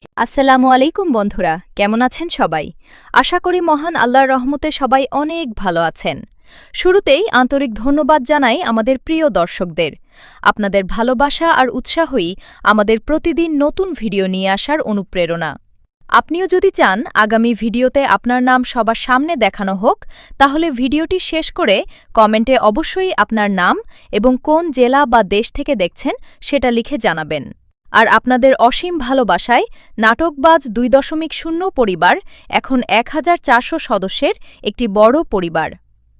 আসসালামু আলাইকুম বন্ধুরা, কেমন আছেন সবাই? আশা করি মহান আল্লাহর রহমতে সবাই অনেক ভালো আছেন। শুরুতেই আন্তরিক ধন্যবাদ জানাই আমাদের প্রিয় দর্শকদের। আপনাদের ভালোবাসা আর উৎসাহই আমাদের প্রতিদিন নতুন ভিডিও নিয়ে আসার অনুপ্রেরণা। আপনিও যদি চান আগামী ভিডিওতে আপনার নাম সবার সামনে দেখানো হোক, তাহলে ভিডিওটি শেষ করে কমেন্টে অবশ্যই আপনার নাম এবং কোন জেলা বা দেশ থেকে দেখছেন সেটা লিখে জানাবেন। আর আপনাদের অসীম ভালোবাসায় নাটকবাজ 2.0 পরিবার এখন 1400 সদস্যের একটি বড় পরিবার।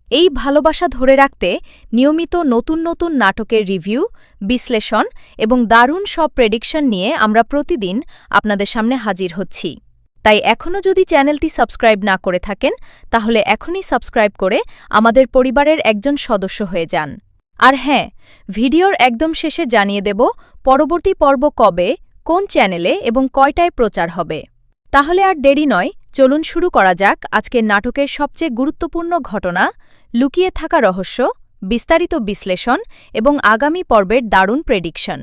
এই ভালোবাসা ধরে রাখতে নিয়মিত নতুন নতুন নাটকের রিভিউ, বিশ্লেষণ এবং দারুণ সব প্রেডিকশন নিয়ে আমরা প্রতিদিন আপনাদের সামনে হাজির হচ্ছি। তাই এখনও যদি চ্যানেলটি সাবস্ক্রাইব না করে থাকেন, তাহলে এখনই সাবস্ক্রাইব করে আমাদের পরিবারের একজন সদস্য হয়ে যান। আর হ্যাঁ, ভিডিওর একদম শেষে জানিয়ে দেব পরবর্তী পর্ব কবে, কোন চ্যানেলে এবং কয়টায় প্রচার হবে। তাহলে আর দেরি নয়, চলুন শুরু করা যাক আজকের নাটকের সবচেয়ে গুরুত্বপূর্ণ ঘটনা, লুকিয়ে থাকা রহস্য, বিস্তারিত বিশ্লেষণ এবং আগামী পর্বের দারুণ প্রেডিকশন।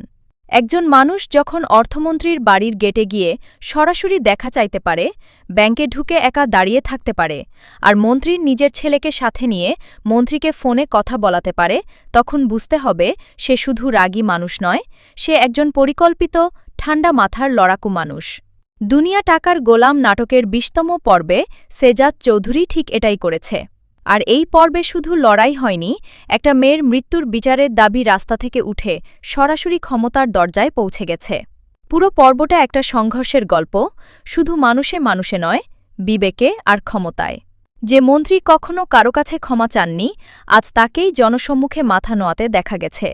একজন মানুষ যখন অর্থমন্ত্রীর বাড়ির গেটে গিয়ে সরাসরি দেখা চাইতে পারে, ব্যাংকে ঢুকে একা দাঁড়িয়ে থাকতে পারে, আর মন্ত্রীর নিজের ছেলেকে সাথে নিয়ে মন্ত্রীকে ফোনে কথা বলাতে পারে, তখন বুঝতে হবে সে শুধু রাগী মানুষ নয়, সে একজন পরিকল্পিত, ঠান্ডা মাথার লড়াকু মানুষ। দুনিয়া টাকার গোলাম নাটকের 20তম পর্বে সেজাদ চৌধুরী ঠিক এটাই করেছে। আর এই পর্বে শুধু লড়াই হয়নি, একটা মেয়ের মৃত্যুর বিচারের দাবি রাস্তা থেকে উঠে সরাসরি ক্ষমতার দরজায় পৌঁছে গেছে। পুরো পর্বটা একটা সংঘর্ষের গল্প, শুধু মানুষে মানুষে নয়, বিবেকে আর ক্ষমতায়। যে মন্ত্রী কখনো কারো কাছে ক্ষমা চাননি, আজ তাকেই জনসম্মুখে মাথা নোয়াতে দেখা গেছে।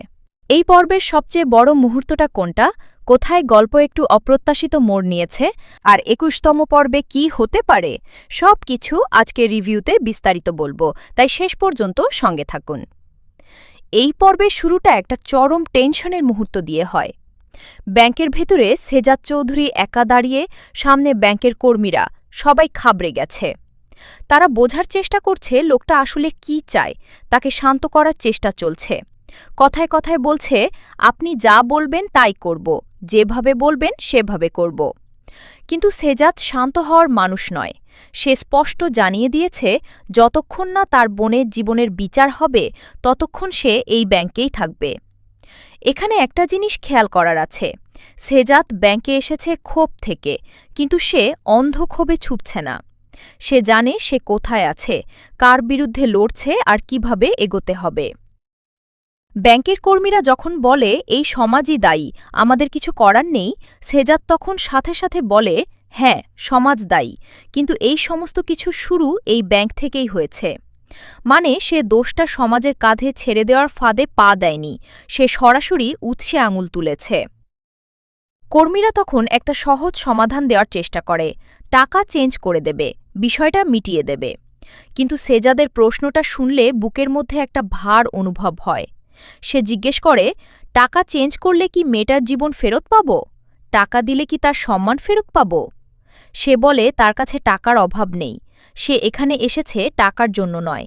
এই পর্বের সবচেয়ে বড় মুহূর্তটা কোনটা, কোথায় গল্প একটু অপ্রত্যাশিত মোড় নিয়েছে, আর 21তম পর্বে কি হতে পারে, সব কিছু আজকের রিভিউতে বিস্তারিত বলবো, তাই শেষ পর্যন্ত সঙ্গে থাকুন। এই পর্বের শুরুটা একটা চরম টেনশনের মুহূর্ত দিয়ে হয়। ব্যাংকের ভেতরে সেজাদ চৌধুরী একা দাঁড়িয়ে, সামনে ব্যাংকের কর্মীরা, সবাই খাবড়ে গেছে। তারা বোঝার চেষ্টা করছে লোকটা আসলে কি চায়, তাকে শান্ত করার চেষ্টা চলছে। কথায় কথায় বলছে, আপনি যা বলবেন তাই করব, যেভাবে বলবেন সেভাবে করব। কিন্তু সেজাদ শান্ত হওয়ার মানুষ নয়। সে স্পষ্ট জানিয়ে দিয়েছে যতক্ষণ না তার বোনের জীবনের বিচার হবে, ততক্ষণ সে এই ব্যাংকেই থাকবে। এখানে একটা জিনিস খেয়াল করার আছে, সেজাদ ব্যাংকে এসেছে ক্ষোভ থেকে, কিন্তু সে অন্ধ ক্ষোভে ছুটছে না। সে জানে সে কোথায় আছে, কার বিরুদ্ধে লড়ছে আর কিভাবে এগোতে হবে। ব্যাংকের কর্মীরা যখন বলে এই সমাজই দায়ী, আমাদের কিছু করার নেই, সেজাদ তখন সাথে সাথে বলে, হ্যাঁ, সমাজ দায়ী, কিন্তু এই সমস্ত কিছু শুরু এই ব্যাংক থেকেই হয়েছে। মানে সে দোষটা সমাজের কাঁধে ছেড়ে দেওয়ার ফাঁদে পা দেয়নি, সে সরাসরি উৎসে আঙুল তুলেছে। কর্মীরা তখন একটা সহজ সমাধান দেওয়ার চেষ্টা করে, টাকা চেঞ্জ করে দেবে, বিষয়টা মিটিয়ে দেবে। কিন্তু সেজাদের প্রশ্নটা শুনলে বুকের মধ্যে একটা ভার অনুভব হয়। সে জিজ্ঞেস করে, টাকা চেঞ্জ করলে কি মেয়েটার জীবন ফেরত পাব? টাকা দিলে কি তার সম্মান ফেরত পাব? সে বলে তার কাছে টাকার অভাব নেই, সে এখানে এসেছে টাকার জন্য নয়।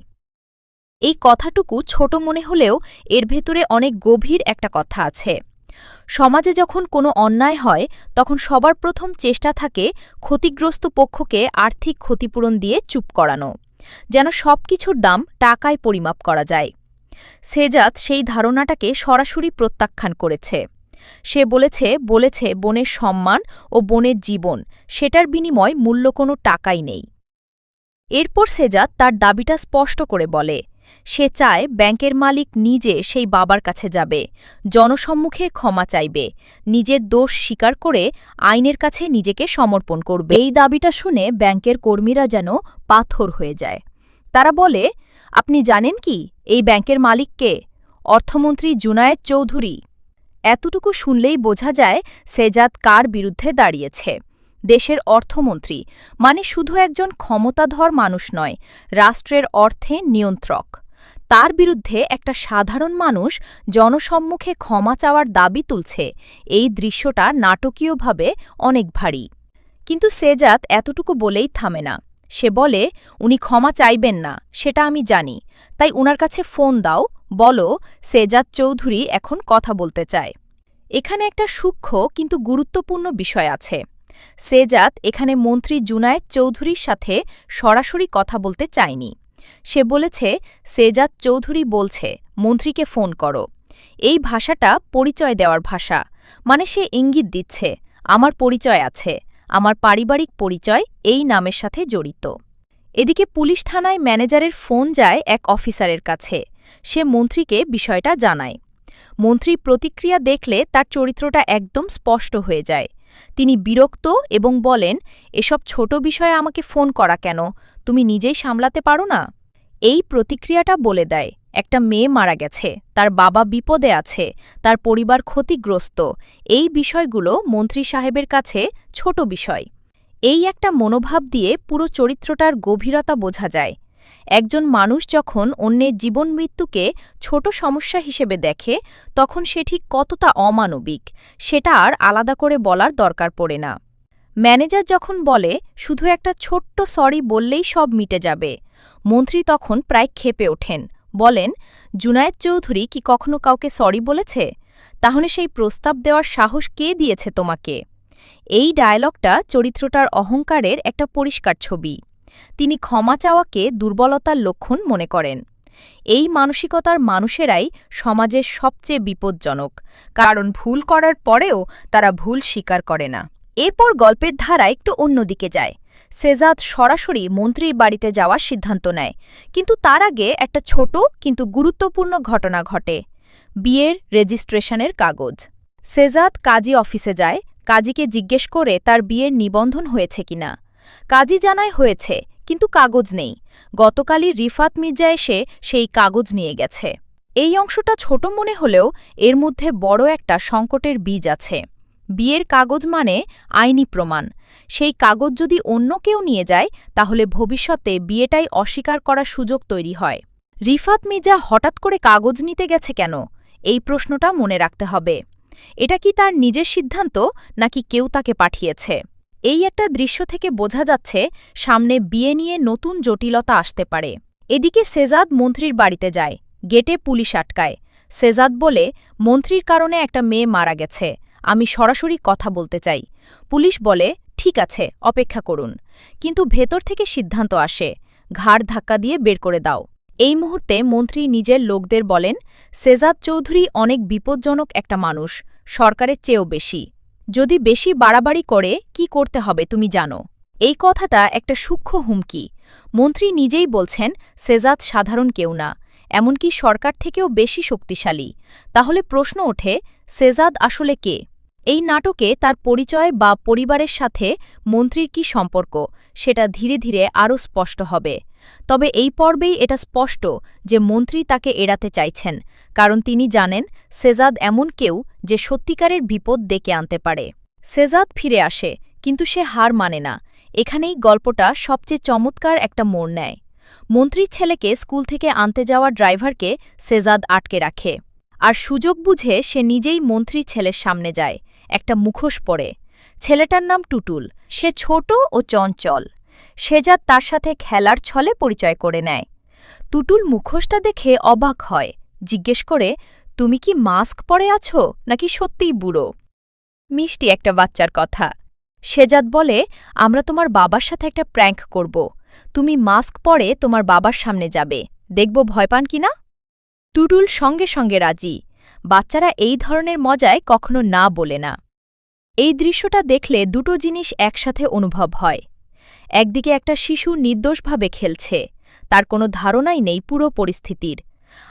এই কথাটুকু ছোট মনে হলেও এর ভেতরে অনেক গভীর একটা কথা আছে। সমাজে যখন কোনো অন্যায় হয়, তখন সবার প্রথম চেষ্টা থাকে ক্ষতিগ্রস্ত পক্ষকে আর্থিক ক্ষতিপূরণ দিয়ে চুপ করানো, যেন সবকিছুর দাম টাকায় পরিমাপ করা যায়। সেজাদ সেই ধারণাটাকে সরাসরি প্রত্যাখ্যান করেছে। সে বলেছে বোনের সম্মান ও বোনের জীবন, সেটার বিনিময় মূল্য কোনো টাকাই নেই। এরপর সেজাদ তার দাবিটা স্পষ্ট করে বলে, সে চায় ব্যাংকের মালিক নিজে সেই বাবার কাছে যাবে, জনসম্মুখে ক্ষমা চাইবে, নিজের দোষ স্বীকার করে আইনের কাছে নিজেকে সমর্পণ করবে। এই দাবিটা শুনে ব্যাংকের কর্মীরা যেন পাথর হয়ে যায়। তারা বলে, আপনি জানেন কি এই ব্যাংকের মালিক কে? অর্থমন্ত্রী জুনায়েদ চৌধুরী। এতটুকু শুনলেই বোঝা যায় সেজাদ কার বিরুদ্ধে দাঁড়িয়েছে। দেশের অর্থমন্ত্রী মানে শুধু একজন ক্ষমতাধর মানুষ নয়, রাষ্ট্রের অর্থে নিয়ন্ত্রক। তার বিরুদ্ধে একটা সাধারণ মানুষ জনসম্মুখে ক্ষমা চাওয়ার দাবি তুলছে, এই দৃশ্যটা নাটকীয়ভাবে অনেক ভারী। কিন্তু সেজাদ এতটুকু বলেই থামে না। সে বলে, উনি ক্ষমা চাইবেন না, সেটা আমি জানি, তাই উনার কাছে ফোন দাও, বলো সেজাদ চৌধুরী এখন কথা বলতে চায়। এখানে একটা সূক্ষ্ম কিন্তু গুরুত্বপূর্ণ বিষয় আছে। সেজাদ এখানে মন্ত্রী জুনায়েদ চৌধুরীর সাথে সরাসরি কথা বলতে চায়নি। সে বলেছে, সেজাদ চৌধুরী বলছে মন্ত্রীকে ফোন করো। এই ভাষাটা পরিচয় দেওয়ার ভাষা, মানে সে ইঙ্গিত দিচ্ছে আমার পরিচয় আছে, আমার পারিবারিক পরিচয় এই নামের সাথে জড়িত। এদিকে পুলিশ থানায় ম্যানেজারের ফোন যায় এক অফিসারের কাছে। সে মন্ত্রীকে বিষয়টা জানায়। মন্ত্রীর প্রতিক্রিয়া দেখলে তার চরিত্রটা একদম স্পষ্ট হয়ে যায়। তিনি বিরক্ত এবং বলেন, এসব ছোট বিষয়ে আমাকে ফোন করা কেন, তুমি নিজেই সামলাতে পারো না? এই প্রতিক্রিয়াটা বলে দেয় একটা মেয়ে মারা গেছে, তার বাবা বিপদে আছে, তার পরিবার ক্ষতিগ্রস্ত। এই বিষয়গুলো মন্ত্রী সাহেবের কাছে ছোট বিষয়। এই একটা মনোভাব দিয়ে পুরো চরিত্রটার গভীরতা বোঝা যায়। একজন মানুষ যখন অন্যের জীবন মৃত্যুকে ছোট সমস্যা হিসেবে দেখে, তখন সে ঠিক কতটা অমানবিক সেটা আর আলাদা করে বলার দরকার পড়ে না। ম্যানেজার যখন বলে শুধু একটা ছোট্ট সরি বললেই সব মিটে যাবে, মন্ত্রী তখন প্রায় ক্ষেপে ওঠেন। বলেন, জুনায়েদ চৌধুরী কি কখনো কাউকে সরি বলেছে? তাহলে সেই প্রস্তাব দেওয়ার সাহস কে দিয়েছে তোমাকে? এই ডায়লগটা চরিত্রটার অহংকারের একটা পরিষ্কার ছবি। তিনি ক্ষমা চাওয়াকে দুর্বলতার লক্ষণ মনে করেন। এই মানসিকতার মানুষেরাই সমাজের সবচেয়ে বিপজ্জনক, কারণ ভুল করার পরেও তারা ভুল স্বীকার করে না। এরপর গল্পের ধারা একটু অন্যদিকে যায়। সেজাদ সরাসরি মন্ত্রীর বাড়িতে যাওয়ার সিদ্ধান্ত নেয়, কিন্তু তার আগে একটা ছোট কিন্তু গুরুত্বপূর্ণ ঘটনা ঘটে। বিয়ের রেজিস্ট্রেশনের কাগজ। সেজাদ কাজী অফিসে যায়, কাজীকে জিজ্ঞেস করে তার বিয়ের নিবন্ধন হয়েছে কিনা। কাজী জানায় হয়েছে, কিন্তু কাগজ নেই। গতকালই রিফাত মির্জা এসে সেই কাগজ নিয়ে গেছে। এই অংশটা ছোট মনে হলেও এর মধ্যে বড় একটা সংকটের বীজ আছে। বিয়ের কাগজ মানে আইনি প্রমাণ। সেই কাগজ যদি অন্য কেউ নিয়ে যায়, তাহলে ভবিষ্যতে বিয়েটাই অস্বীকার করার সুযোগ তৈরি হয়। রিফাত মির্জা হঠাৎ করে কাগজ নিতে গেছে কেন, এই প্রশ্নটা মনে রাখতে হবে। এটা কি তার নিজের সিদ্ধান্ত, নাকি কেউ তাকে পাঠিয়েছে? এই একটা দৃশ্য থেকে বোঝা যাচ্ছে সামনে বিয়ে নিয়ে নতুন জটিলতা আসতে পারে। এদিকে সেজাদ মন্ত্রীর বাড়িতে যায়, গেটে পুলিশ আটকায়। সেজাদ বলে, মন্ত্রীর কারণে একটা মেয়ে মারা গেছে, আমি সরাসরি কথা বলতে চাই। পুলিশ বলে, ঠিক আছে, অপেক্ষা করুন। কিন্তু ভেতর থেকে সিদ্ধান্ত আসে, ঘাড় ধাক্কা দিয়ে বের করে দাও। এই মুহূর্তে মন্ত্রী নিজের লোকদের বলেন, সেজাদ চৌধুরী অনেক বিপজ্জনক একটা মানুষ, সরকারের চেয়েও বেশি। যদি বেশি বাড়াবাড়ি করে কি করতে হবে তুমি জানো। এই কথাটা একটা সূক্ষ্ম হুমকি। মন্ত্রী নিজেই বলছেন সেজাদ সাধারণ কেউ না, এমনকি সরকার থেকেও বেশি শক্তিশালী। তাহলে প্রশ্ন ওঠে, সেজাদ আসলে কে? এই নাটকে তার পরিচয় বা পরিবারের সাথে মন্ত্রীর কি সম্পর্ক, সেটা ধীরে ধীরে আরও স্পষ্ট হবে। তবে এই পর্বেই এটা স্পষ্ট যে মন্ত্রী তাকে এড়াতে চাইছেন, কারণ তিনি জানেন সেজাদ এমন কেউ যে সত্যিকারের বিপদ ডেকে আনতে পারে। সেজাদ ফিরে আসে, কিন্তু সে হার মানে না। এখানেই গল্পটা সবচেয়ে চমৎকার একটা মোড় নেয়। মন্ত্রীর ছেলেকে স্কুল থেকে আনতে যাওয়া ড্রাইভারকে সেজাদ আটকে রাখে, আর সুযোগ বুঝে সে নিজেই মন্ত্রীর ছেলের সামনে যায়, একটা মুখোশ পরে। ছেলেটার নাম টুটুল, সে ছোট ও চঞ্চল। সেজাদ তার সাথে খেলার ছলে পরিচয় করে নেয়। টুটুল মুখোশটা দেখে অবাক হয়, জিজ্ঞেস করে, তুমি কি মাস্ক পরে আছো নাকি সত্যিই বুড়ো? মিষ্টি একটা বাচ্চার কথা। সেজাদ বলে, আমরা তোমার বাবার সাথে একটা প্র্যাঙ্ক করব, তুমি মাস্ক পরে তোমার বাবার সামনে যাবে, দেখব ভয় পান কিনা। টুটুল সঙ্গে সঙ্গে রাজি। বাচ্চারা এই ধরনের মজায় কখনো না বলে না। এই দৃশ্যটা দেখলে দুটো জিনিস একসাথে অনুভব হয়। একদিকে একটা শিশু নির্দোষভাবে খেলছে, তার কোনো ধারণাই নেই পুরো পরিস্থিতির।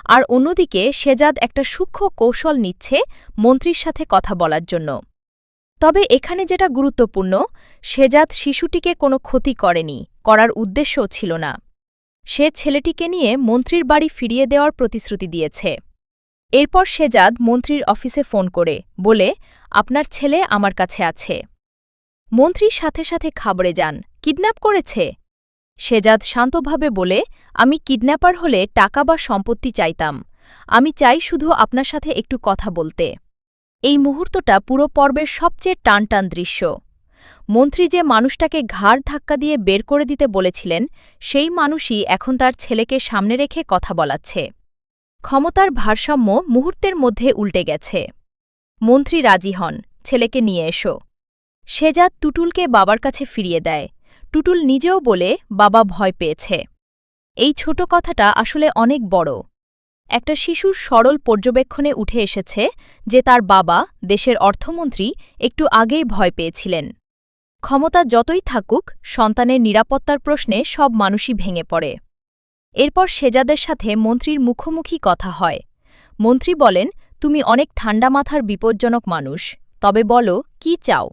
আর অন্যদিকে সেজাদ একটা সূক্ষ্ম কৌশল নিচ্ছে মন্ত্রীর সাথে কথা বলার জন্য। তবে এখানে যেটা গুরুত্বপূর্ণ, সেজাদ শিশুটিকে কোনো ক্ষতি করেনি, করার উদ্দেশ্যও ছিল না। সে ছেলেটিকে নিয়ে মন্ত্রীর বাড়ি ফিরিয়ে দেওয়ার প্রতিশ্রুতি দিয়েছে। এরপর সেজাদ মন্ত্রীর অফিসে ফোন করে বলে, আপনার ছেলে আমার কাছে আছে। মন্ত্রীর সাথে সাথে খাবড়ে যান, কিডন্যাপ করেছে? সেজাদ শান্তভাবে বলে, আমি কিডন্যাপার হলে টাকা বা সম্পত্তি চাইতাম, আমি চাই শুধু আপনার সাথে একটু কথা বলতে। এই মুহূর্তটা পুরো পর্বের সবচেয়ে টানটান দৃশ্য। মন্ত্রী যে মানুষটাকে ঘাড় ধাক্কা দিয়ে বের করে দিতে বলেছিলেন, সেই মানুষই এখন তার ছেলেকে সামনে রেখে কথা বলাচ্ছে। ক্ষমতার ভারসাম্য মুহূর্তের মধ্যে উল্টে গেছে। মন্ত্রী রাজি হন, ছেলেকে নিয়ে এসো। শেজাদ টুটুলকে বাবার কাছে ফিরিয়ে দেয়। টুটুল নিজেও বলে বাবা ভয় পেয়েছে। এই ছোট কথাটা আসলে অনেক বড়। একটা শিশুর সরল পর্যবেক্ষণে উঠে এসেছে যে তার বাবা, দেশের অর্থমন্ত্রী, একটু আগেই ভয় পেয়েছিলেন। ক্ষমতা যতই থাকুক, সন্তানের নিরাপত্তার প্রশ্নে সব মানুষই ভেঙে পড়ে। এরপর শেজাদের সাথে মন্ত্রীর মুখোমুখি কথা হয়। মন্ত্রী বলেন, তুমি অনেক ঠান্ডা মাথার বিপজ্জনক মানুষ, তবে বলো কি চাও।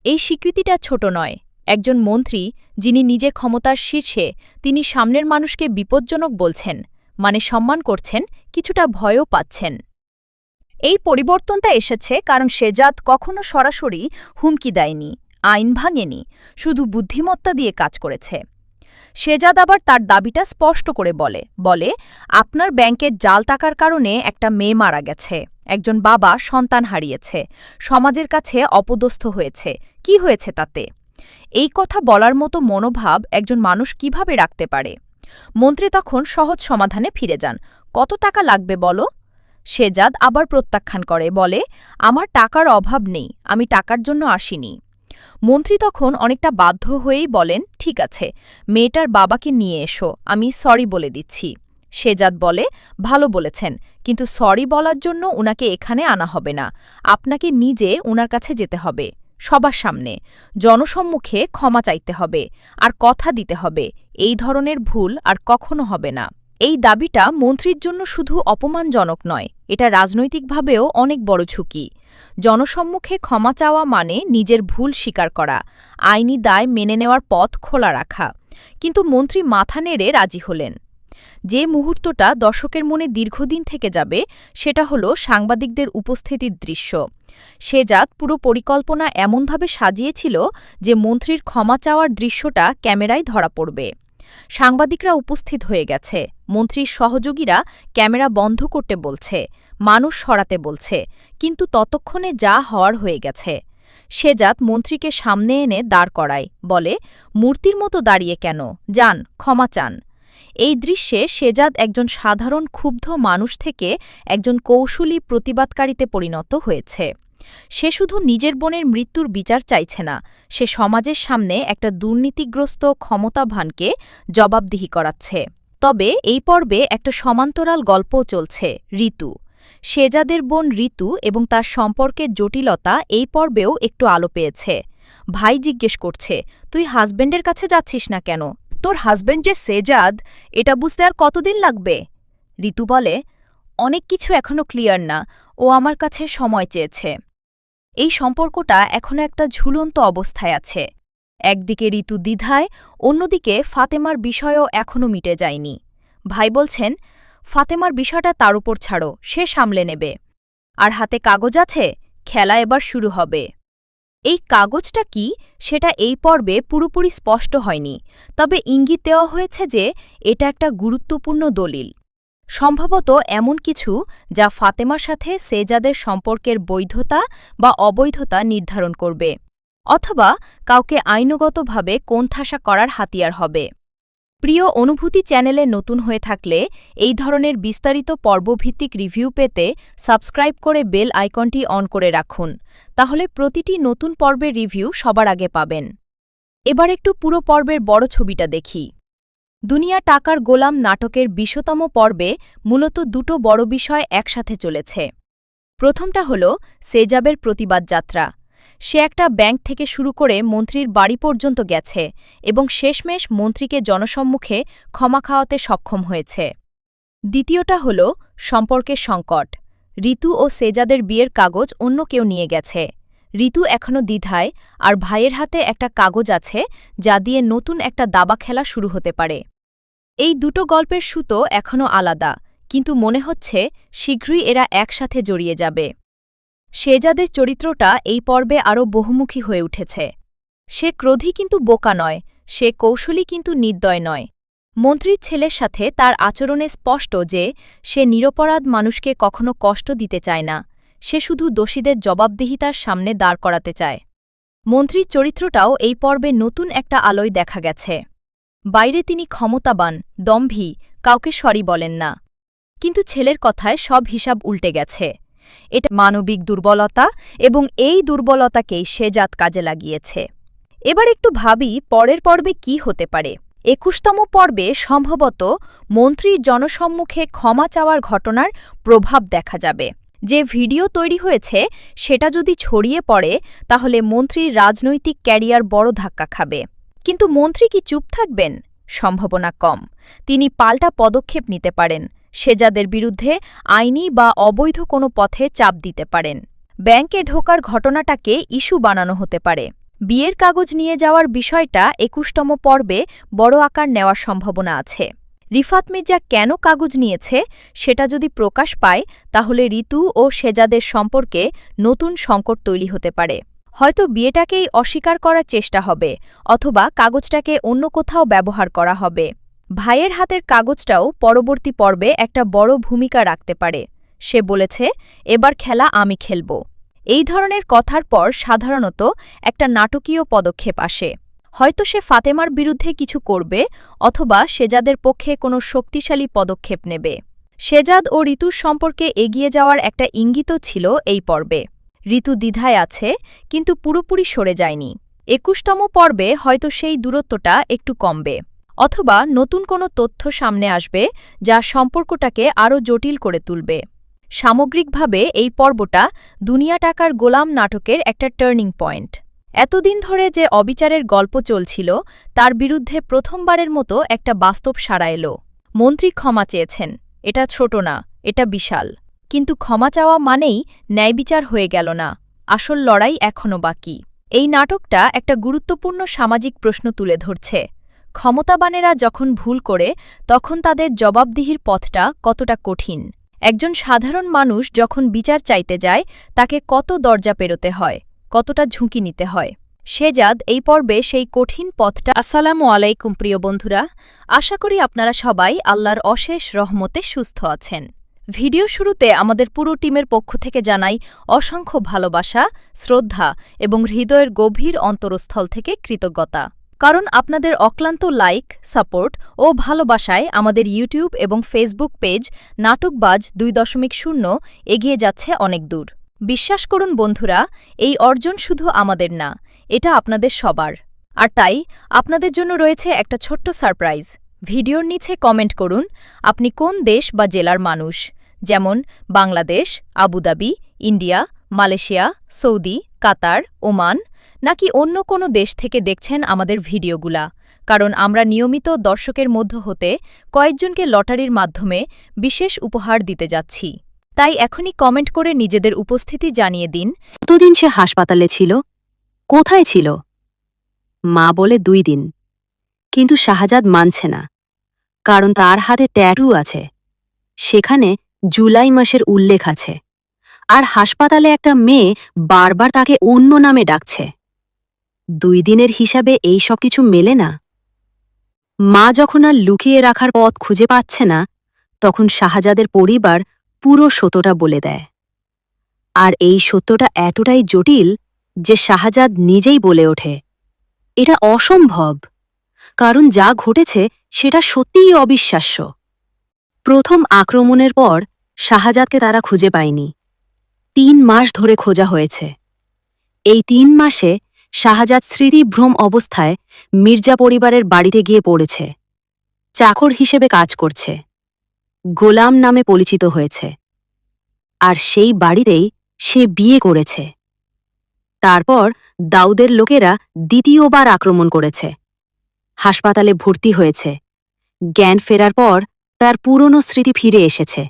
এই স্বীকৃতিটা ছোট নয়। একজন মন্ত্রী, যিনি নিজে ক্ষমতার শীর্ষে, তিনি সামনের মানুষকে বিপজ্জনক বলছেন, মানে সম্মান করছেন, কিছুটা ভয়ও পাচ্ছেন। এই পরিবর্তনটা এসেছে কারণ শেজাদ কখনো সরাসরি হুমকি দেয়নি, আইন ভাঙেনি, শুধু বুদ্ধিমত্তা দিয়ে কাজ করেছে। শেজাদ আবার তার দাবিটা স্পষ্ট করে বলে, আপনার ব্যাংকের জাল টাকার কারণে একটা মেয়ে মারা গেছে, একজন বাবা সন্তান হারিয়েছে, সমাজের কাছে অপদস্থ হয়েছে, কি হয়েছে তাতে? এই কথা বলার মতো মনোভাব একজন মানুষ কিভাবে রাখতে পারে? মন্ত্রী তখন সহজ সমাধানে ফিরে যান। কত টাকা লাগবে বলো? শেজাদ আবার প্রত্যাখ্যান করে, বলে, আমার টাকার অভাব নেই, আমি টাকার জন্য আসিনি। মন্ত্রী তখন অনেকটা বাধ্য হয়েই বলেন, ঠিক আছে, মেয়েটার বাবাকে নিয়ে এসো, আমি সরি বলে দিচ্ছি। শেজাদ বলে, ভালো বলেছেন, কিন্তু সরি বলার জন্য উনাকে এখানে আনা হবে না, আপনাকে নিজে উনার কাছে যেতে হবে, সবার সামনে, জনসম্মুখে ক্ষমা চাইতে হবে, আর কথা দিতে হবে এই ধরনের ভুল আর কখনো হবে না। এই দাবিটা মন্ত্রীর জন্য শুধু অপমানজনক নয়, এটা রাজনৈতিকভাবেও অনেক বড় ঝুঁকি। জনসম্মুখে ক্ষমা চাওয়া মানে নিজের ভুল স্বীকার করা, আইনি দায় মেনে নেওয়ার পথ খোলা রাখা। কিন্তু মন্ত্রী মাথা নেড়ে রাজি হলেন। যে মুহূর্তটা দর্শকের মনে দীর্ঘদিন থেকে যাবে সেটা হলো সাংবাদিকদের উপস্থিতির দৃশ্য। শেজাদ পুরো পরিকল্পনা এমনভাবে সাজিয়েছিল যে মন্ত্রীর ক্ষমা চাওয়ার দৃশ্যটা ক্যামেরায় ধরা পড়বে। সাংবাদিকরা উপস্থিত হয়ে গেছে, মন্ত্রীর সহযোগীরা ক্যামেরা বন্ধ করতে বলছে, মানুষ সরাতে বলছে, কিন্তু ততক্ষণে যা হওয়ার হয়ে গেছে। শেজাদ মন্ত্রীকে সামনে এনে দাঁড় করায়, বলে, মূর্তির মতো দাঁড়িয়ে কেন, যান ক্ষমা চান। এই দৃশ্যে শেজাদ একজন সাধারণ ক্ষুব্ধ মানুষ থেকে একজন কৌশলী প্রতিবাদকারীতে পরিণত হয়েছে। সে শুধু নিজের বোনের মৃত্যুর বিচার চাইছে না, সে সমাজের সামনে একটা দুর্নীতিগ্রস্ত ক্ষমতাভানকে জবাবদিহি করাচ্ছে। তবে এই পর্বে একটা সমান্তরাল গল্পও চলছে, ঋতু। শেজাদের বোন ঋতু এবং তার সম্পর্কের জটিলতা এই পর্বেও একটু আলো পেয়েছে। ভাই জিজ্ঞেস করছে, তুই হাজব্যান্ডের কাছে যাচ্ছিস না কেন? তোর হাজব্যান্ড যে শেজাদ, এটা বুঝতে আর কতদিন লাগবে? ঋতু বলে, অনেক কিছু এখনো ক্লিয়ার না, ও আমার কাছে সময় চেয়েছে। এই সম্পর্কটা এখনো একটা ঝুলন্ত অবস্থায় আছে। একদিকে ঋতু দ্বিধায়, অন্যদিকে ফাতেমার বিষয়ও এখনও মিটে যায়নি। ভাই বলছেন, ফাতেমার বিষয়টা তার উপর ছাড়ো, সে সামলে নেবে। আর হাতে কাগজ আছে, খেলা এবার শুরু হবে। এই কাগজটা কি সেটা এই পর্বে পুরোপুরি স্পষ্ট হয়নি, তবে ইঙ্গিত দেওয়া হয়েছে যে এটা একটা গুরুত্বপূর্ণ দলিল। সম্ভবত এমন কিছু যা ফাতেমার সাথে শেজাদের সম্পর্কের বৈধতা বা অবৈধতা নির্ধারণ করবে, অথবা কাউকে আইনগতভাবে কোণঠাসা করার হাতিয়ার হবে। প্রিয় অনুভূতি চ্যানেলে নতুন হয়ে থাকলে এই ধরনের বিস্তারিত পর্বভিত্তিক রিভিউ পেতে সাবস্ক্রাইব করে বেল আইকনটি অন করে রাখুন, তাহলে প্রতিটি নতুন পর্বের রিভিউ সবার আগে পাবেন। এবার একটু পুরো পর্বের বড় ছবিটা দেখি। দুনিয়া টাকার গোলাম নাটকের ২০তম পর্বে মূলত দুটো বড় বিষয় একসাথে চলেছে। প্রথমটা হল শেজাবের প্রতিবাদ যাত্রা। সে একটা ব্যাংক থেকে শুরু করে মন্ত্রীর বাড়ি পর্যন্ত গেছে এবং শেষমেশ মন্ত্রীকে জনসম্মুখে ক্ষমা খাওয়াতে সক্ষম হয়েছে। দ্বিতীয়টা হল সম্পর্কের সংকট। ঋতু ও শেজাদের বিয়ের কাগজ অন্য কেউ নিয়ে গেছে। ঋতু এখনও দ্বিধায়, আর ভাইয়ের হাতে একটা কাগজ আছে যা দিয়ে নতুন একটা দাবা খেলা শুরু হতে পারে। এই দুটো গল্পের সুতো এখনও আলাদা, কিন্তু মনে হচ্ছে শীঘ্রই এরা একসাথে জড়িয়ে যাবে। শেজাদের চরিত্রটা এই পর্বে আরও বহুমুখী হয়ে উঠেছে। সে ক্রোধী কিন্তু বোকা নয়, সে কৌশলী কিন্তু নির্দয় নয়। মন্ত্রীর ছেলের সাথে তার আচরণে স্পষ্ট যে সে নিরপরাধ মানুষকে কখনো কষ্ট দিতে চায় না, সে শুধু দোষীদের জবাবদিহিতার সামনে দাঁড় করাতে চায়। মন্ত্রীর চরিত্রটাও এই পর্বে নতুন একটা আলোয় দেখা গেছে। বাইরে তিনি ক্ষমতাবান, দম্ভী, কাউকে সরি বলেন না। কিন্তু ছেলের কথায় সব হিসাব উল্টে গেছে। এটা মানবিক দুর্বলতা এবং এই দুর্বলতাকেই শেজাদ কাজে লাগিয়েছে। এবার একটু ভাবি পরের পর্বে কি হতে পারে। ২১তম পর্বে সম্ভবত মন্ত্রীর জনসম্মুখে ক্ষমা চাওয়ার ঘটনার প্রভাব দেখা যাবে। যে ভিডিও তৈরি হয়েছে সেটা যদি ছড়িয়ে পড়ে তাহলে মন্ত্রীর রাজনৈতিক ক্যারিয়ার বড় ধাক্কা খাবে। কিন্তু মন্ত্রী কি চুপ থাকবেন? সম্ভাবনা কম। তিনি পাল্টা পদক্ষেপ নিতে পারেন, শেজাদের বিরুদ্ধে আইনি বা অবৈধ কোনো পথে চাপ দিতে পারেন। ব্যাংকে ঢোকার ঘটনাটাকে ইস্যু বানানো হতে পারে। বিয়ের কাগজ নিয়ে যাওয়ার বিষয়টা ২১তম পর্বে বড় আকার নেওয়ার সম্ভাবনা আছে। রিফাত মির্জা কেন কাগজ নিয়েছে সেটা যদি প্রকাশ পায় তাহলে ঋতু ও শেজাদের সম্পর্কে নতুন সংকট তৈরি হতে পারে। হয়তো বিয়েটাকেই অস্বীকার করার চেষ্টা হবে অথবা কাগজটাকে অন্য কোথাও ব্যবহার করা হবে। ভাইয়ের হাতের কাগজটাও পরবর্তী পর্বে একটা বড় ভূমিকা রাখতে পারে। সে বলেছে, এবার খেলা আমি খেলব। এই ধরনের কথার পর সাধারণত একটা নাটকীয় পদক্ষেপ আসে। হয়তো সে ফাতেমার বিরুদ্ধে কিছু করবে অথবা শেজাদের পক্ষে কোনো শক্তিশালী পদক্ষেপ নেবে। শেজাদ ও ঋতুর সম্পর্কে এগিয়ে যাওয়ার একটা ইঙ্গিতও ছিল এই পর্বে। ঋতু দ্বিধায় আছে কিন্তু পুরোপুরি সরে যায়নি। ২১তম পর্বে হয়তো সেই দূরত্বটা একটু কমবে অথবা নতুন কোনো তথ্য সামনে আসবে যা সম্পর্কটাকে আরও জটিল করে তুলবে। সামগ্রিকভাবে এই পর্বটা দুনিয়া টাকার গোলাম নাটকের একটা টার্নিং পয়েন্ট। এতদিন ধরে যে অবিচারের গল্প চলছিল তার বিরুদ্ধে প্রথমবারের মতো একটা বাস্তব সাড়া এলো। মন্ত্রী ক্ষমা চেয়েছেন। এটা ছোট না, এটা বিশাল। কিন্তু ক্ষমা চাওয়া মানেই ন্যায়বিচার হয়ে গেল না। আসল লড়াই এখনও বাকি। এই নাটকটা একটা গুরুত্বপূর্ণ সামাজিক প্রশ্ন তুলে ধরছে। ক্ষমতাবানেরা যখন ভুল করে তখন তাদের জবাবদিহির পথটা কতটা কঠিন। একজন সাধারণ মানুষ যখন বিচার চাইতে যায় তাকে কত দরজা পেরোতে হয়, কতটা ঝুঁকি নিতে হয়। শেজাদ এই পর্বে সেই কঠিন পথটা। আসসালামু আলাইকুম প্রিয় বন্ধুরা, আশা করি আপনারা সবাই আল্লাহর অশেষ রহমতে সুস্থ আছেন। ভিডিও শুরুতে আমাদের পুরো টিমের পক্ষ থেকে জানাই অসংখ্য ভালোবাসা, শ্রদ্ধা এবং হৃদয়ের গভীর অন্তরস্থল থেকে কৃতজ্ঞতা। কারণ আপনাদের অক্লান্ত লাইক, সাপোর্ট ও ভালোবাসায় আমাদের ইউটিউব এবং ফেসবুক পেজ নাটকবাজ ২.০ এগিয়ে যাচ্ছে অনেক দূর। বিশ্বাস করুন বন্ধুরা, এই অর্জন শুধু আমাদের না, এটা আপনাদের সবার। আর তাই আপনাদের জন্য রয়েছে একটা ছোট্ট সারপ্রাইজ। ভিডিওর নিচে কমেন্ট করুন আপনি কোন দেশ বা জেলার মানুষ, যেমন Bangladesh, Abu Dhabi, India, Malaysia, Saudi, Qatar, Oman, নাকি অন্য কোনো দেশ থেকে দেখছেন আমাদের ভিডিওগুলা। কারণ আমরা নিয়মিত দর্শকের মধ্য হতে কয়েকজনকে লটারির মাধ্যমে বিশেষ উপহার দিতে যাচ্ছি। তাই এখনই কমেন্ট করে নিজেদের উপস্থিতি জানিয়ে দিন। কতদিন সে হাসপাতালে ছিল? কোথায় ছিল? মা বলে ২ দিন। কিন্তু শাহজাদ মানছে না, কারণ তার হাতে ট্যাটু আছে। সেখানে জুলাই মাসের উল্লেখ আছে। আর হাসপাতালে একটা মেয়ে বারবার তাকে অন্য নামে ডাকছে। ২ দিনের হিসাবে এই সব কিছু মেলে না। মা যখন আর লুকিয়ে রাখার পথ খুঁজে পাচ্ছে না, তখন শাহজাদের পরিবার পুরো সত্যটা বলে দেয়। আর এই সত্যটা এতটাই জটিল যে শাহজাদ নিজেই বলে ওঠে, এটা অসম্ভব, কারণ যা ঘটেছে সেটা সত্যিই অবিশ্বাস্য। প্রথম আক্রমণের পর শাহজাদকে তারা খুঁজে পায়নি। ৩ মাস ধরে খোঁজা হয়েছে। এই ৩ মাসে শাহজাদ স্মৃতিভ্রম অবস্থায় মির্জা পরিবারের বাড়িতে গিয়ে পড়েছে। চাকর হিসেবে কাজ করছে। গোলাম নামে পরিচিত হয়েছে। আর সেই বাড়িতেই সে বিয়ে করেছে। তারপর দাউদের লোকেরা দ্বিতীয়বার আক্রমণ করেছে। হাসপাতালে ভর্তি হয়েছে। জ্ঞান ফেরার পর তার পুরনো স্মৃতি ফিরে এসেছে,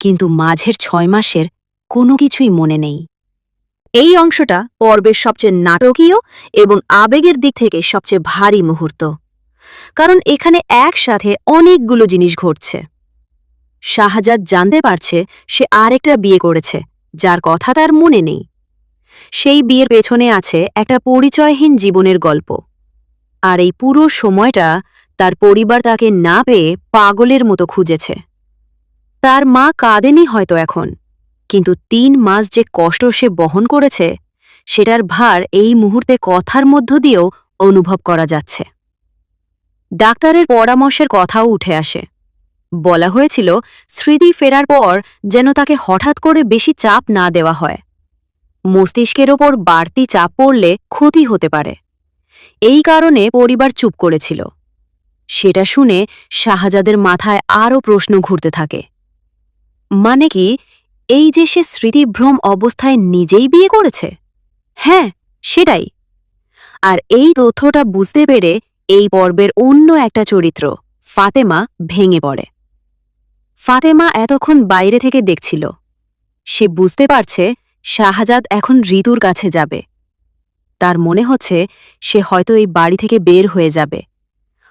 কিন্তু মাঝের ৬ মাসের কোনো কিছুই মনে নেই। এই অংশটা পর্বের সবচেয়ে নাটকীয় এবং আবেগের দিক থেকে সবচেয়ে ভারী মুহূর্ত, কারণ এখানে একসাথে অনেকগুলো জিনিস ঘটছে। শাহজাদ জানতে পারছে সে আরেকটা বিয়ে করেছে, যার কথা তার মনে নেই। সেই বিয়ের পেছনে আছে একটা পরিচয়হীন জীবনের গল্প। আর এই পুরো সময়টা তার পরিবার তাকে না পেয়ে পাগলের মতো খুঁজেছে। তার মা কাঁদেনি হয়তো এখন, কিন্তু ৩ মাস যে কষ্ট সে বহন করেছে সেটার ভার এই মুহূর্তে কথার মধ্য দিয়েও অনুভব করা যাচ্ছে। ডাক্তারের পরামর্শের কথাও উঠে আসে। বলা হয়েছিল স্মৃতি ফেরার পর যেন তাকে হঠাৎ করে বেশি চাপ না দেওয়া হয়। মস্তিষ্কের ওপর বাড়তি চাপ পড়লে ক্ষতি হতে পারে। এই কারণে পরিবার চুপ করেছিল। সেটা শুনে শাহজাদের মাথায় আরও প্রশ্ন ঘুরতে থাকে। মানে কি, এই যে সে স্মৃতিভ্রম অবস্থায় নিজেই বিয়ে করেছে? হ্যাঁ, সেটাই। আর এই তথ্যটা বুঝতে পেরে এই পর্বের অন্য একটা চরিত্র ফাতেমা ভেঙে পড়ে। ফাতেমা এতক্ষণ বাইরে থেকে দেখছিল। সে বুঝতে পারছে শাহজাদ এখন ঋতুর কাছে যাবে। তার মনে হচ্ছে সে হয়তো এই বাড়ি থেকে বের হয়ে যাবে,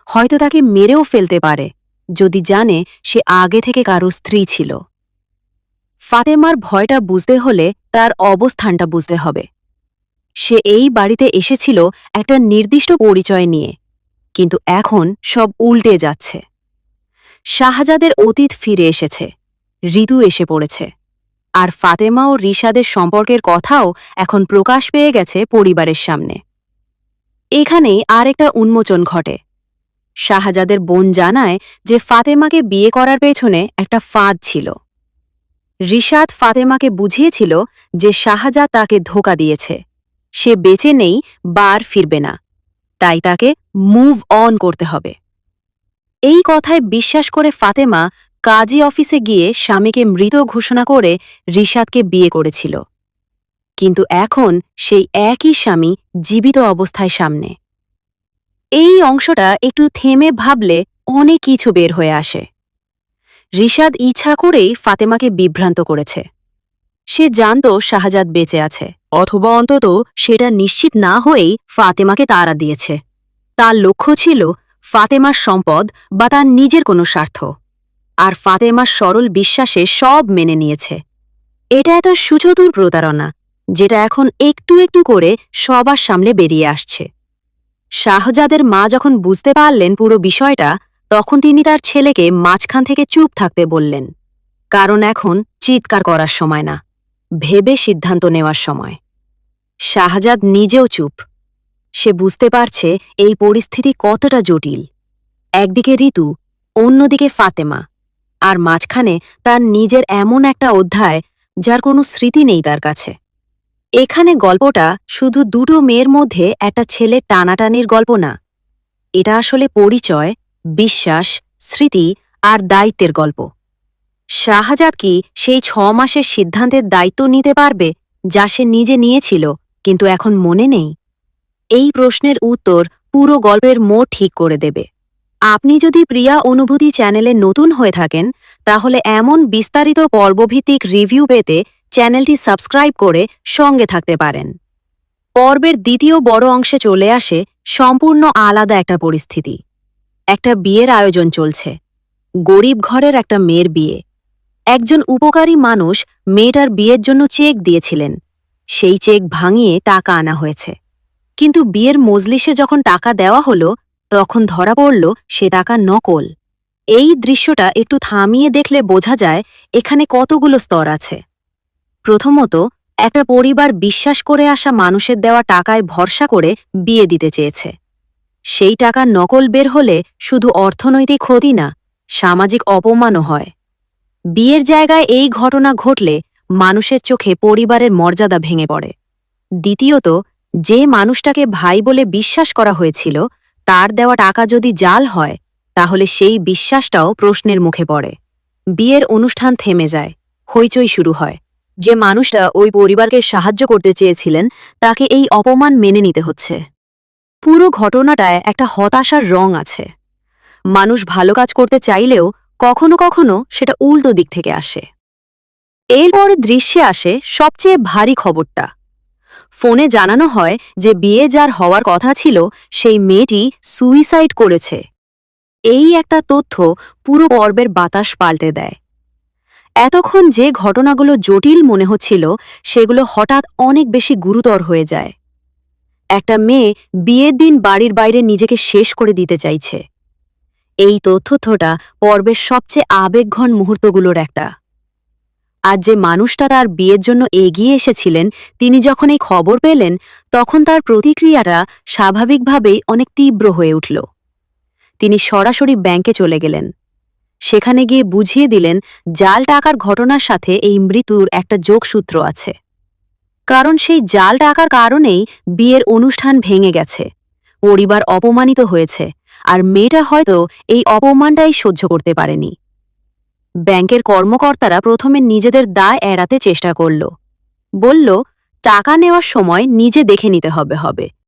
হয়তো তাকে মেরেও ফেলতে পারে যদি জানে সে আগে থেকে কারো স্ত্রী ছিল। ফাতেমার ভয়টা বুঝতে হলে তার অবস্থানটা বুঝতে হবে। সে এই বাড়িতে এসেছিল একটা নির্দিষ্ট পরিচয় নিয়ে, কিন্তু এখন সব উল্টে যাচ্ছে। শাহজাদের অতীত ফিরে এসেছে, ঋতু এসে পড়েছে, আর ফাতেমা ও রিশাদের সম্পর্কের কথাও এখন প্রকাশ পেয়ে গেছে পরিবারের সামনে। এখানেই আরেকটা উন্মোচন ঘটে। শাহজাদের বোন জানায় যে ফাতেমাকে বিয়ে করার পেছনে একটা ফাঁদ ছিল। রিশাদ ফাতেমাকে বুঝিয়েছিল যে শাহজাদ তাকে ধোঁকা দিয়েছে, সে বেঁচে নেই বা আর ফিরবে না, তাই তাকে মুভ অন করতে হবে। এই কথায় বিশ্বাস করে ফাতেমা কাজী অফিসে গিয়ে স্বামীকে মৃত ঘোষণা করে রিশাদকে বিয়ে করেছিল। কিন্তু এখন সেই একই স্বামী জীবিত অবস্থায় সামনে। এই অংশটা একটু থেমে ভাবলে অনেক কিছু বের হয়ে আসে। রিশাদ ইচ্ছা করেই ফাতেমাকে বিভ্রান্ত করেছে। সে জানত শাহজাদ বেঁচে আছে, অথবা অন্তত সেটা নিশ্চিত না হয়েই ফাতেমাকে তাড়া দিয়েছে। তার লক্ষ্য ছিল ফাতেমার সম্পদ বা তার নিজের কোনো স্বার্থ, আর ফাতেমার সরল বিশ্বাসে সব মেনে নিয়েছে। এটা একটা সুচতুর প্রতারণা, যেটা এখন একটু একটু করে সবার সামনে বেরিয়ে আসছে। শাহজাদের মা যখন বুঝতে পারলেন পুরো বিষয়টা, তখন তিনি তার ছেলেকে মাঝখান থেকে চুপ থাকতে বললেন, কারণ এখন চিৎকার করার সময় না, ভেবে সিদ্ধান্ত নেওয়ার সময়। শাহজাদ নিজেও চুপ। সে বুঝতে পারছে এই পরিস্থিতি কতটা জটিল। একদিকে ঋতু, অন্যদিকে ফাতেমা, আর মাঝখানে তার নিজের এমন একটা অধ্যায় যার কোনো স্মৃতি নেই তার কাছে। এখানে গল্পটা শুধু দুটো মেয়ের মধ্যে একটা ছেলের টানাটানির গল্প না, এটা আসলে পরিচয়, বিশ্বাস, স্মৃতি আর দায়িত্বের গল্প। শাহজাদ কি সেই 6 মাসের সিদ্ধান্তের দায়িত্ব নিতে পারবে যা সে নিজে নিয়েছিল কিন্তু এখন মনে নেই? এই প্রশ্নের উত্তর পুরো গল্পের মোড় ঠিক করে দেবে। আপনি যদি প্রিয়া অনুভূতি চ্যানেলে নতুন হয়ে থাকেন, তাহলে এমন বিস্তারিত পর্বভিত্তিক রিভিউ পেতে চ্যানেলটি সাবস্ক্রাইব করে সঙ্গে থাকতে পারেন। পর্বের দ্বিতীয় বড় অংশে চলে আসে সম্পূর্ণ আলাদা একটা পরিস্থিতি। একটা বিয়ের আয়োজন চলছে, গরিব ঘরের একটা মেয়ের বিয়ে। একজন উপকারী মানুষ মেয়েটার বিয়ের জন্য চেক দিয়েছিলেন, সেই চেক ভাঙিয়ে টাকা আনা হয়েছে। কিন্তু বিয়ের মজলিসে যখন টাকা দেওয়া হলো, তখন ধরা পড়ল সে টাকা নকল। এই দৃশ্যটা একটু থামিয়ে দেখলে বোঝা যায় এখানে কতগুলো স্তর আছে। প্রথমত, একটা পরিবার বিশ্বাস করে আসা মানুষের দেওয়া টাকায় ভরসা করে বিয়ে দিতে চেয়েছে। সেই টাকা নকল বের হলে শুধু অর্থনৈতিক ক্ষতি না, সামাজিক অপমানও হয়। বিয়ের জায়গায় এই ঘটনা ঘটলে মানুষের চোখে পরিবারের মর্যাদা ভেঙে পড়ে। দ্বিতীয়ত, যে মানুষটাকে ভাই বলে বিশ্বাস করা হয়েছিল, তার দেওয়া টাকা যদি জাল হয়, তাহলে সেই বিশ্বাসটাও প্রশ্নের মুখে পড়ে। বিয়ের অনুষ্ঠান থেমে যায়, হইচই শুরু হয়। যে মানুষটা ওই পরিবারকে সাহায্য করতে চেয়েছিলেন, তাকে এই অপমান মেনে নিতে হচ্ছে। পুরো ঘটনাটায় একটা হতাশার রং আছে। মানুষ ভালো কাজ করতে চাইলেও কখনো কখনো সেটা উল্টো দিক থেকে আসে। এরপরে দৃশ্যে আসে সবচেয়ে ভারী খবরটা। ফোনে জানানো হয় যে বিয়ে যার হওয়ার কথা ছিল, সেই মেয়েটি সুইসাইড করেছে। এই একটা তথ্য পুরো পর্বের বাতাস পাল্টে দেয়। এতক্ষণ যে ঘটনাগুলো জটিল মনে হচ্ছিল, সেগুলো হঠাৎ অনেক বেশি গুরুতর হয়ে যায়। একটা মেয়ে বিয়ের দিন বাড়ির বাইরে নিজেকে শেষ করে দিতে চাইছে। এই তথ্যটা পর্বের সবচেয়ে আবেগঘন মুহূর্তগুলোর একটা। আর যে মানুষটা তার বিয়ের জন্য এগিয়ে এসেছিলেন, তিনি যখন এই খবর পেলেন, তখন তার প্রতিক্রিয়াটা স্বাভাবিকভাবেই অনেক তীব্র হয়ে উঠল। তিনি সরাসরি ব্যাংকে চলে গেলেন। সেখানে গিয়ে বুঝিয়ে দিলেন জাল টাকার ঘটনার সাথে এই মৃত্যুর একটা যোগসূত্র আছে। কারণ সেই জাল টাকার কারণেই বিয়ের অনুষ্ঠান ভেঙে গেছে, পরিবার অপমানিত হয়েছে, আর মেয়েটা হয়তো এই অপমানটাই সহ্য করতে পারেনি। ব্যাংকের কর্মকর্তারা প্রথমে নিজেদের দায় এড়াতে চেষ্টা করল, বলল টাকা নেওয়ার সময় নিজে দেখে নিতে হবে।